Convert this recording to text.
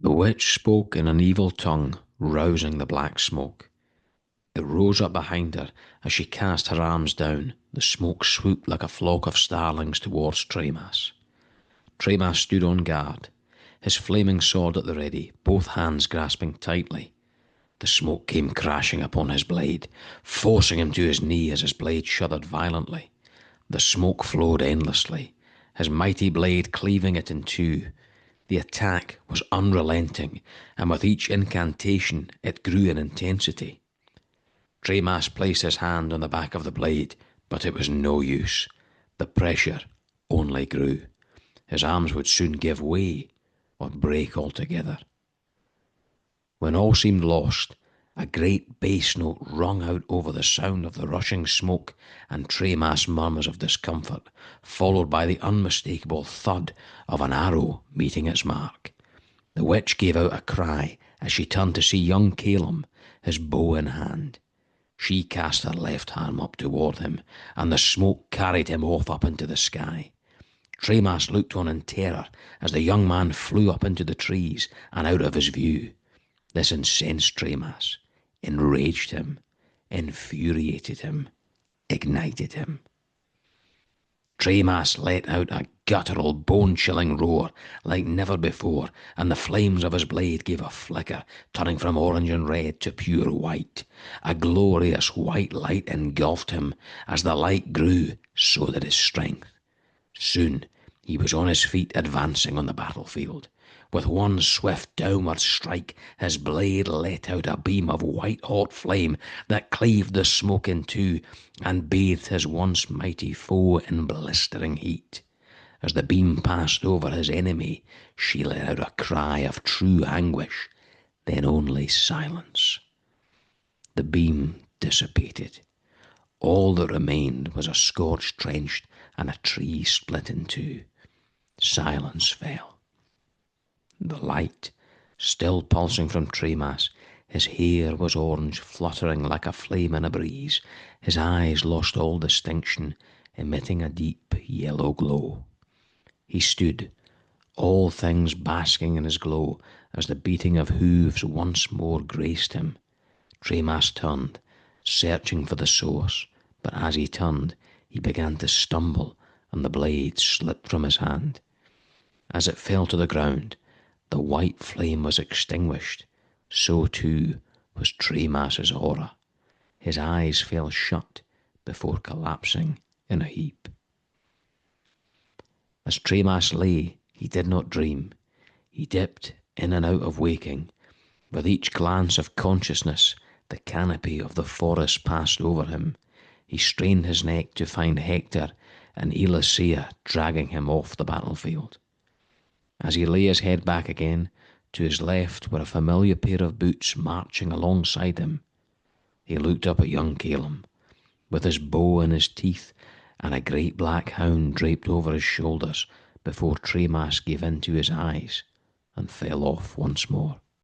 The witch spoke in an evil tongue, rousing the black smoke. It rose up behind her as she cast her arms down. The smoke swooped like a flock of starlings towards Tremas. Tremas stood on guard, his flaming sword at the ready, both hands grasping tightly. The smoke came crashing upon his blade, forcing him to his knee as his blade shuddered violently. The smoke flowed endlessly, his mighty blade cleaving it in two. The attack was unrelenting, and with each incantation it grew in intensity. Tremas placed his hand on the back of the blade, but it was no use. The pressure only grew. His arms would soon give way or break altogether. When all seemed lost, a great bass note rung out over the sound of the rushing smoke and Tremas' murmurs of discomfort, followed by the unmistakable thud of an arrow meeting its mark. The witch gave out a cry as she turned to see young Calum, his bow in hand. She cast her left arm up toward him, and the smoke carried him off up into the sky. Tremas looked on in terror as the young man flew up into the trees and out of his view. This incensed Tremas, enraged him, infuriated him, ignited him. Tremas let out a guttural, bone-chilling roar like never before, and the flames of his blade gave a flicker, turning from orange and red to pure white. A glorious white light engulfed him. As the light grew, so did his strength. Soon he was on his feet, advancing on the battlefield. With one swift downward strike, his blade let out a beam of white-hot flame that cleaved the smoke in two and bathed his once mighty foe in blistering heat. As the beam passed over his enemy, she let out a cry of true anguish, then only silence. The beam dissipated. All that remained was a scorched trench and a tree split in two. Silence fell. The light, still pulsing from Tremas, his hair was orange, fluttering like a flame in a breeze. His eyes lost all distinction, emitting a deep yellow glow. He stood, all things basking in his glow, as the beating of hooves once more graced him. Tremas turned, searching for the source, but as he turned, he began to stumble, and the blade slipped from his hand. As it fell to the ground, the white flame was extinguished. So too was Tremas's aura. His eyes fell shut before collapsing in a heap. As Tremas lay, he did not dream. He dipped in and out of waking. With each glance of consciousness, the canopy of the forest passed over him. He strained his neck to find Hector and Elisea dragging him off the battlefield. As he lay his head back again, to his left were a familiar pair of boots marching alongside him. He looked up at young Calum, with his bow in his teeth and a great black hound draped over his shoulders, before Tremas gave in to his eyes and fell off once more.